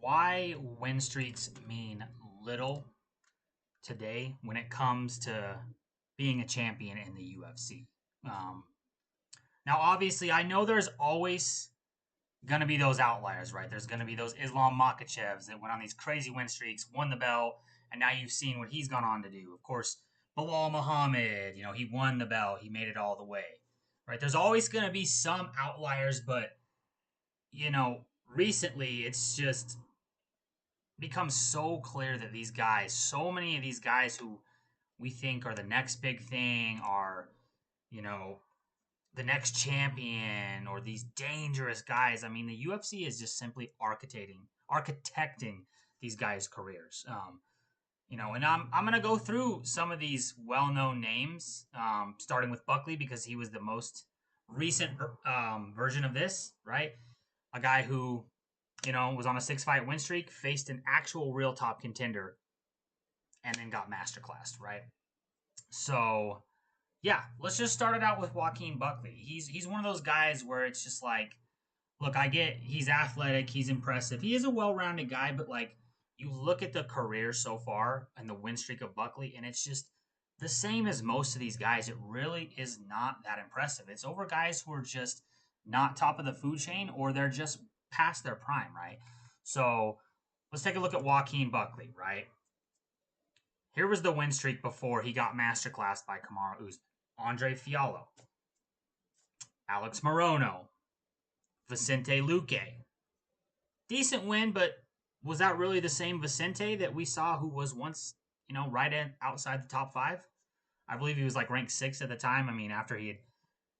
why win streaks mean little today when it comes to being a champion in the UFC. Um, Now, obviously, I know there's always going to be those outliers, right? There's going to be those Islam Makhachevs that went on these crazy win streaks, won the belt, and now you've seen what he's gone on to do. Of course, Bilal Muhammad, he won the belt, he made it all the way, right? There's always going to be some outliers, but recently it's just become so clear that these guys, so many of these guys who we think are the next big thing, are, you know, the next champion or these dangerous guys. I mean, the UFC is just simply architecting these guys' careers. And I'm gonna go through some of these well-known names, starting with Buckley because he was the most recent version of this, right? A guy who, was on a 6-fight win streak, faced an actual real top contender, and then got masterclassed, right? So yeah, let's just start it out with Joaquin Buckley. He's one of those guys where it's just like, look, I get he's athletic, he's impressive, he is a well-rounded guy, but like you look at the career so far and the win streak of Buckley, and it's just the same as most of these guys. It really is not that impressive. It's over guys who are just not top of the food chain or they're just past their prime, right? So let's take a look at Joaquin Buckley, right? Here was the win streak before he got masterclassed by Kamaru Usman. Andre Fiallo, Alex Morono, Vicente Luque. Decent win, but was that really the same Vicente that we saw who was once, outside the top 5? I believe he was like ranked 6 at the time. I mean, after he had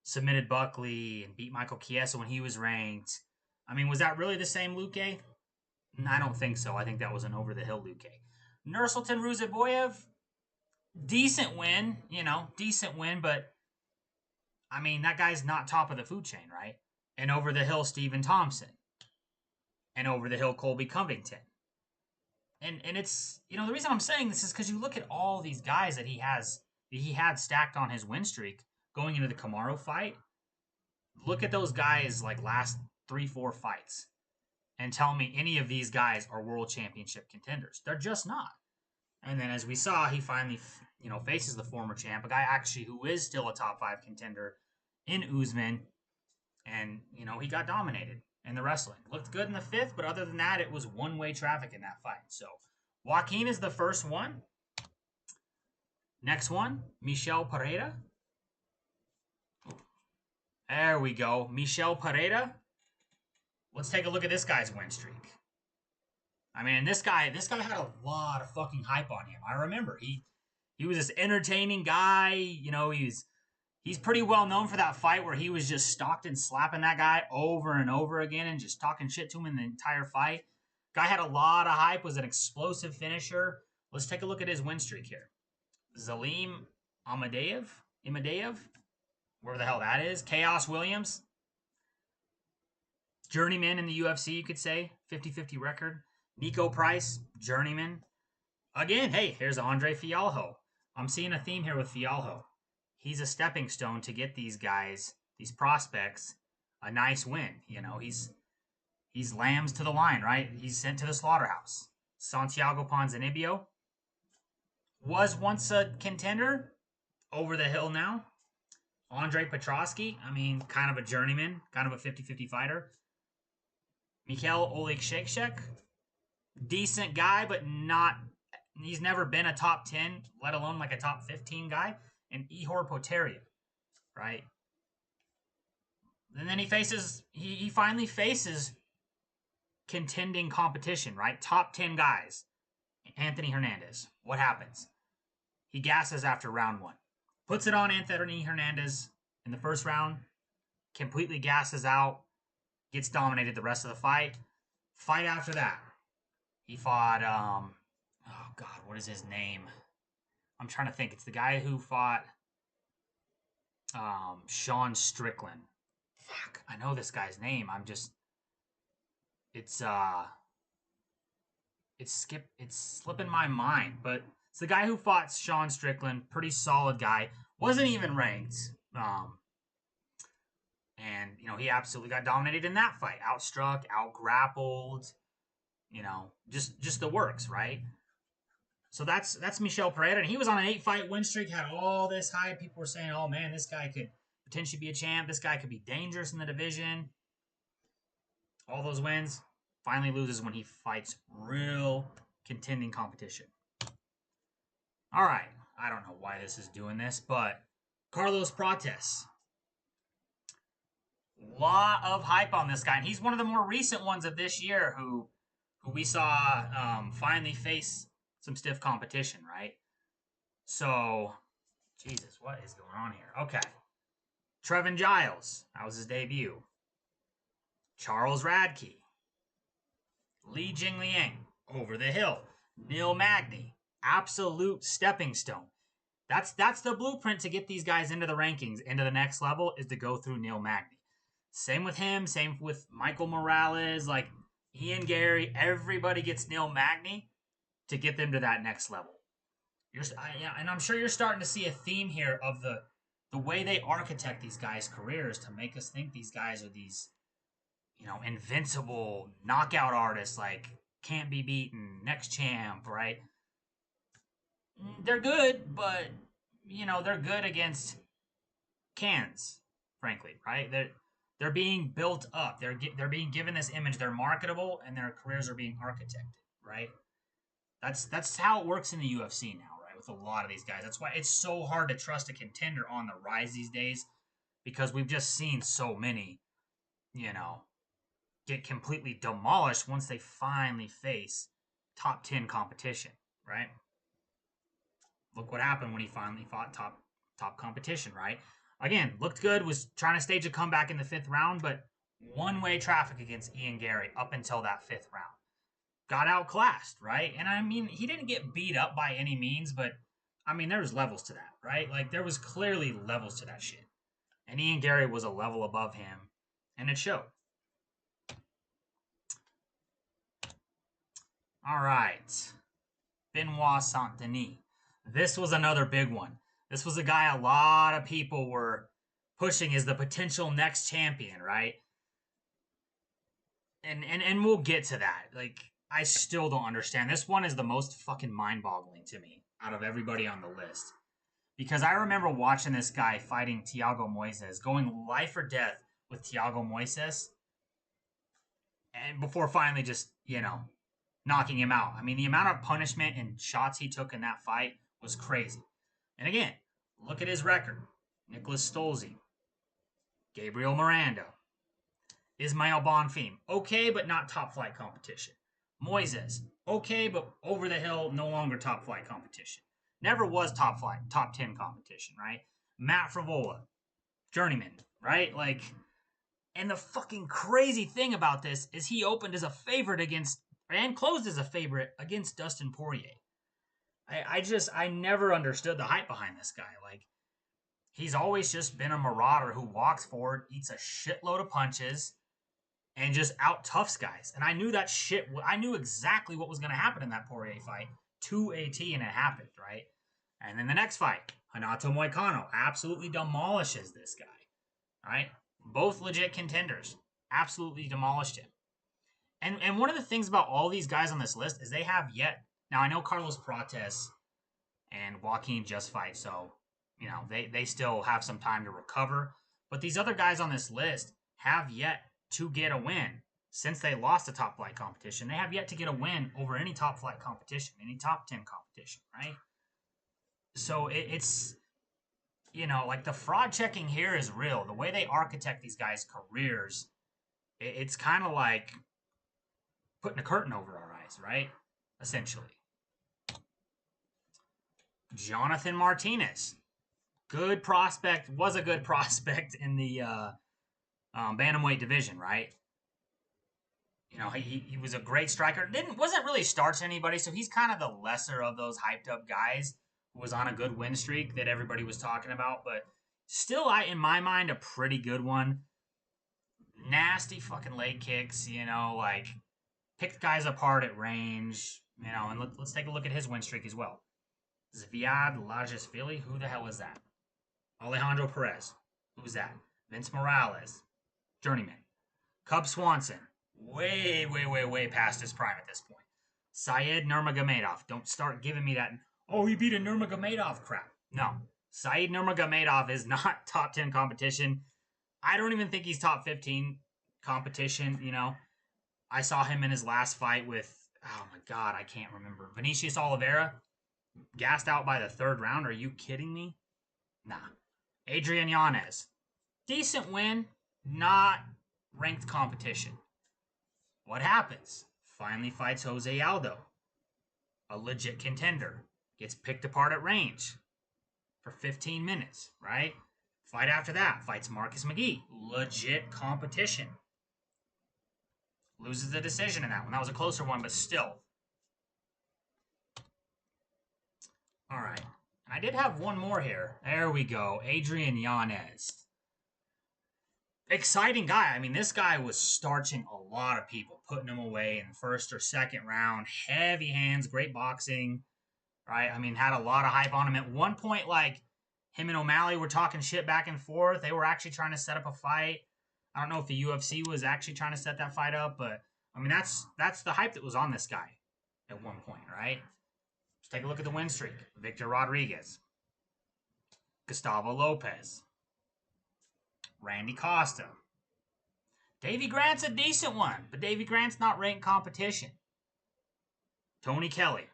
submitted Buckley and beat Michael Chiesa when he was ranked. I mean, was that really the same Luque? I don't think so. I think that was an over-the-hill Luque. Nursultan Ruziboyev, decent win, but I mean, that guy's not top of the food chain, right? And over the hill, Stephen Thompson. And over the hill, Colby Covington. And it's, the reason I'm saying this is because you look at all these guys that he had stacked on his win streak going into the Kamaru fight. Look at those guys like last 3-4 fights and tell me any of these guys are world championship contenders. They're just not. And then as we saw, he finally, faces the former champ, a guy actually who is still a top 5 contender in Usman. And, he got dominated in the wrestling. Looked good in the 5th, but other than that, it was one-way traffic in that fight. So Joaquin is the first one. Next one, Michel Pereira. There we go. Michel Pereira. Let's take a look at this guy's win streak. I mean, this guy had a lot of fucking hype on him. I remember he was this entertaining guy. He's pretty well known for that fight where he was just stalked and slapping that guy over and over again and just talking shit to him in the entire fight. Guy had a lot of hype, was an explosive finisher. Let's take a look at his win streak here. Zalim Amadeev, wherever the hell that is. Chaos Williams, journeyman in the UFC, you could say, 50-50 record. Nico Price, journeyman. Again, hey, here's Andre Fialho. I'm seeing a theme here with Fialho. He's a stepping stone to get these guys, these prospects, a nice win. He's lambs to the line, right? He's sent to the slaughterhouse. Santiago Ponzinibbio was once a contender, over the hill now. Andre Petrosky, I mean, kind of a journeyman, kind of a 50-50 fighter. Mikhail Oleksiejczuk, decent guy, but he's never been a top 10, let alone like a top 15 guy. And Ihor Potieria, right? And then he finally faces contending competition, right? Top 10 guys. Anthony Hernandez. What happens? He gasses after round 1. Puts it on Anthony Hernandez in the first round. Completely gasses out. Gets dominated the rest of the fight. Fight after that. He fought, oh God, what is his name? I'm trying to think. It's the guy who fought Sean Strickland. Fuck, I know this guy's name. It's slipping my mind. But it's the guy who fought Sean Strickland. Pretty solid guy. Wasn't even ranked. And he absolutely got dominated in that fight. Outstruck, outgrappled. You know, just the works, right? So that's Michel Pereira, and he was on an 8-fight win streak, had all this hype. People were saying, "Oh man, this guy could potentially be a champ. This guy could be dangerous in the division." All those wins, finally loses when he fights real contending competition. All right, I don't know why this is doing this, but Carlos Prates. Lot of hype on this guy, and he's one of the more recent ones of this year who we saw finally face some stiff competition, right? So, Jesus, what is going on here? Okay. Trevin Giles, that was his debut. Charles Radke. Li Jingliang, over the hill. Neil Magny, absolute stepping stone. That's the blueprint to get these guys into the rankings, into the next level, is to go through Neil Magny. Same with him, same with Michael Morales, like Ian Gary, everybody gets Neil Magny to get them to that next level. And I'm sure you're starting to see a theme here of the way they architect these guys' careers to make us think these guys are these, invincible knockout artists, like can't be beaten, next champ, right? They're good, but they're good against cans, frankly, right? They're being built up. They're being given this image. They're marketable, and their careers are being architected, right? That's how it works in the UFC now, right? With a lot of these guys. That's why it's so hard to trust a contender on the rise these days, because we've just seen so many, get completely demolished once they finally face top 10 competition, right? Look what happened when he finally fought top competition, right? Again, looked good, was trying to stage a comeback in the 5th round, but one-way traffic against Ian Gary up until that 5th round. Got outclassed, right? And I mean, he didn't get beat up by any means, but I mean, there was levels to that, right? Like, there was clearly levels to that shit. And Ian Gary was a level above him, and it showed. All right. Benoit Saint Denis. This was another big one. This was a guy a lot of people were pushing as the potential next champion, right? And we'll get to that. Like, I still don't understand. This one is the most fucking mind-boggling to me out of everybody on the list. Because I remember watching this guy fighting Thiago Moises, going life or death with Thiago Moises, and before finally just, knocking him out. I mean, the amount of punishment and shots he took in that fight was crazy. And again, look at his record. Nicholas Stolze, Gabriel Miranda, Ismail Bonfim. Okay, but not top flight competition. Moises. Okay, but over the hill, no longer top flight competition. Never was top flight, top 10 competition, right? Matt Frivola, journeyman, right? Like, and the fucking crazy thing about this is he opened as a favorite against, and closed as a favorite against Dustin Poirier. I never understood the hype behind this guy. Like, he's always just been a marauder who walks forward, eats a shitload of punches, and just out-toughs guys. And I knew that shit. I knew exactly what was going to happen in that Poirier fight to a T, and it happened, right? And then the next fight, Renato Moicano absolutely demolishes this guy, right? Both legit contenders. Absolutely demolished him. And one of the things about all these guys on this list is they have yet... Now, I know Carlos Prates and Joaquin just fight, so, they still have some time to recover. But these other guys on this list have yet to get a win. Since they lost a top flight competition, they have yet to get a win over any top flight competition, any top 10 competition, right? So it's, like the fraud checking here is real. The way they architect these guys' careers, it's kind of like putting a curtain over our eyes, right? Essentially. Jonathan Martinez. Good prospect, was a good prospect in the bantamweight division, right? He was a great striker. Wasn't really starch anybody, so he's kind of the lesser of those hyped up guys who was on a good win streak that everybody was talking about, but still, in my mind, a pretty good one. Nasty fucking leg kicks, like picked guys apart at range, and let's take a look at his win streak as well. Zviad Lajashvili, who the hell is that? Alejandro Perez, who's that? Vince Morales, journeyman. Cub Swanson, way past his prime at this point. Said Nurmagomedov. Don't start giving me that. Oh, he beat a Nurmagomedov crap. No. Said Nurmagomedov is not top 10 competition. I don't even think he's top 15 competition, you know. I saw him in his last fight with, oh my God, I can't remember. Vinicius Oliveira, gassed out by the third round. Are you kidding me? Nah. Adrian Yanez, decent win, not ranked competition. What happens? Finally fights Jose Aldo, a legit contender. Gets picked apart at range for 15 minutes, right? Fight after that, fights Marcus McGee, legit competition. Loses the decision in that one. That was a closer one, but still. All right. And I did have one more here. There we go. Adrian Yanez. Exciting guy. I mean, this guy was starching a lot of people, putting him away in the first or second round. Heavy hands, great boxing, right? I mean, had a lot of hype on him. At one point, like, him and O'Malley were talking shit back and forth. They were actually trying to set up a fight. I don't know if the UFC was actually trying to set that fight up, but, I mean, that's the hype that was on this guy at one point, right? Let's take a look at the win streak. Victor Rodriguez, Gustavo Lopez, Randy Costa. Davy Grant's a decent one, but Davy Grant's not ranked competition. Tony Kelly.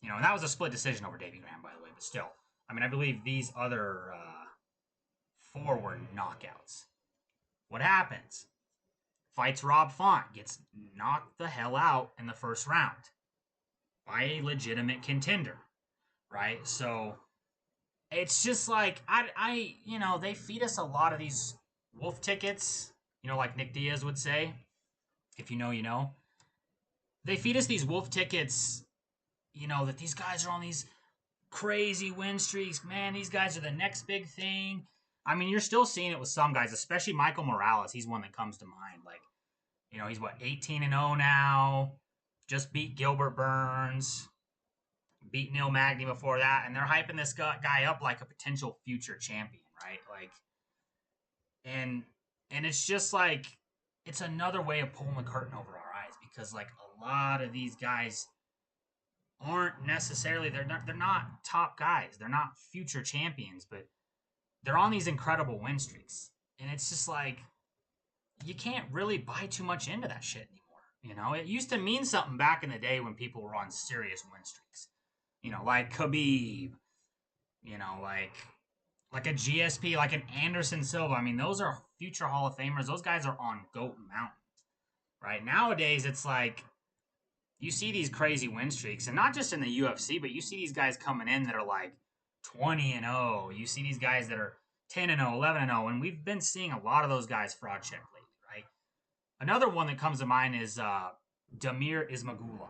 You know, and that was a split decision over Davy Grant, by the way, but still. I mean, I believe these other four were knockouts. What happens? Fights Rob Font, gets knocked the hell out in the first round by a legitimate contender, right? So it's just like, I you know, they feed us a lot of these wolf tickets, you know, like Nick Diaz would say. If you know, you know. They feed us these wolf tickets, you know, that these guys are on these crazy win streaks. Man, these guys are the next big thing. I mean, you're still seeing it with some guys, especially Michael Morales. He's one that comes to mind. Like, you know, he's what, 18-0 now. Just beat Gilbert Burns. Beat Neil Magny before that. And they're hyping this guy up like a potential future champion, right? Like, and it's just like, it's another way of pulling the curtain over our eyes, because like a lot of these guys aren't necessarily, they're not top guys. They're not future champions, but they're on these incredible win streaks. And it's just like, you can't really buy too much into that shit anymore. You know, it used to mean something back in the day when people were on serious win streaks. You know, like Khabib, you know, like a GSP, like an Anderson Silva. I mean, those are future Hall of Famers. Those guys are on GOAT Mountain, right? Nowadays, it's like, you see these crazy win streaks, and not just in the UFC, but you see these guys coming in that are like 20-0. You see these guys that are 10-0, 11-0, and we've been seeing a lot of those guys fraud check lately, right? Another one that comes to mind is Damir Ismagulov.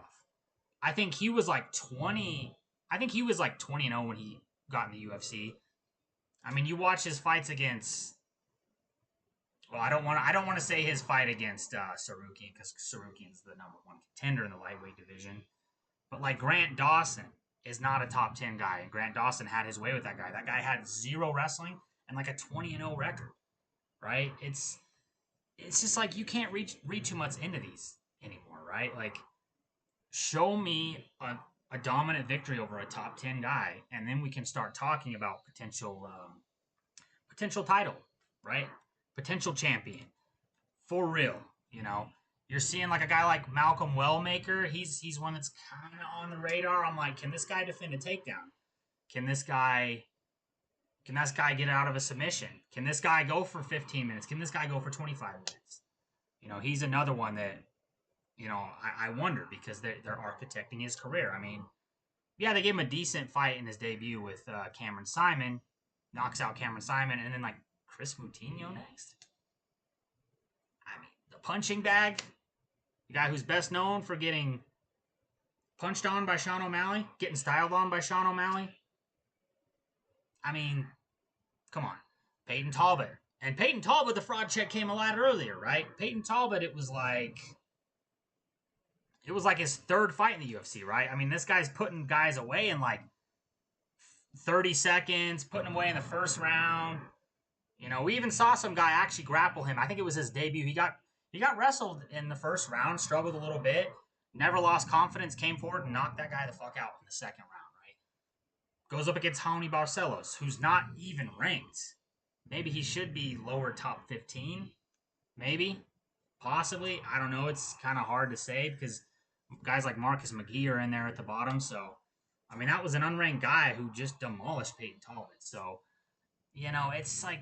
I think he was like 20. I think he was like 20-0 when he got in the UFC. I mean, you watch his fights against. Well, I don't want to say his fight against Sarukian, because Sarukian's the number one contender in the lightweight division. But like Grant Dawson is not a top 10 guy, and Grant Dawson had his way with that guy. That guy had zero wrestling and like a 20-0 record, right? It's just like, you can't read too much into these anymore, right? Like, show me a dominant victory over a top 10 guy, and then we can start talking about potential title, right? Potential champion. For real, you know. You're seeing like a guy like Malcolm Wellmaker. He's one that's kind of on the radar. I'm like, can this guy defend a takedown? Can this guy get out of a submission? Can this guy go for 15 minutes? Can this guy go for 25 minutes? You know, he's another one that, you know, I wonder, because they're architecting his career. I mean, yeah, they gave him a decent fight in his debut with Cameron Simon. Knocks out Cameron Simon, and then like Chris Moutinho next. I mean, the punching bag. The guy who's best known for getting punched on by Sean O'Malley, getting styled on by Sean O'Malley. I mean, come on. Peyton Talbot. And Peyton Talbot, the fraud check came a lot earlier, right? Peyton Talbot, it was like his third fight in the UFC, right? I mean, this guy's putting guys away in like 30 seconds, putting them away in the first round. You know, we even saw some guy actually grapple him. I think it was his debut. He got wrestled in the first round, struggled a little bit, never lost confidence, came forward and knocked that guy the fuck out in the second round, right? Goes up against Raoni Barcelos, who's not even ranked. Maybe he should be lower top 15. Maybe. Possibly. I don't know. It's kind of hard to say because guys like Marcus McGee are in there at the bottom. So, I mean, that was an unranked guy who just demolished Peyton Talbot. So, it's like,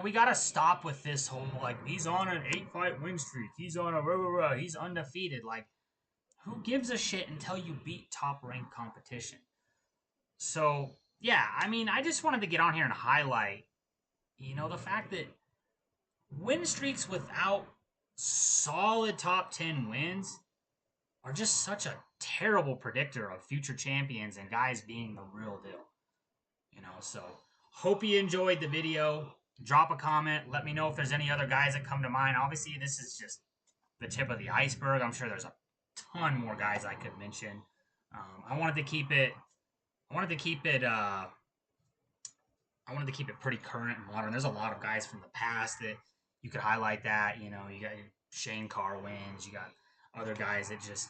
we got to stop with this whole, like, he's on an 8-fight win streak. He's on a rah, rah, rah. He's undefeated. Like, who gives a shit until you beat top ranked competition? So, yeah, I mean, I just wanted to get on here and highlight, the fact that win streaks without solid top 10 wins are just such a terrible predictor of future champions and guys being the real deal. So hope you enjoyed the video. Drop a comment. Let me know if there's any other guys that come to mind. Obviously, this is just the tip of the iceberg. I'm sure there's a ton more guys I could mention. I wanted to keep it. I wanted to keep it. I wanted to keep it pretty current and modern. There's a lot of guys from the past that you could highlight. That you got Shane Carr wins. You got other guys that just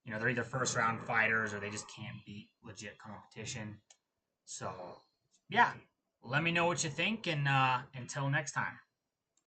they're either first round fighters or they just can't beat legit competition. So yeah, let me know what you think, and until next time.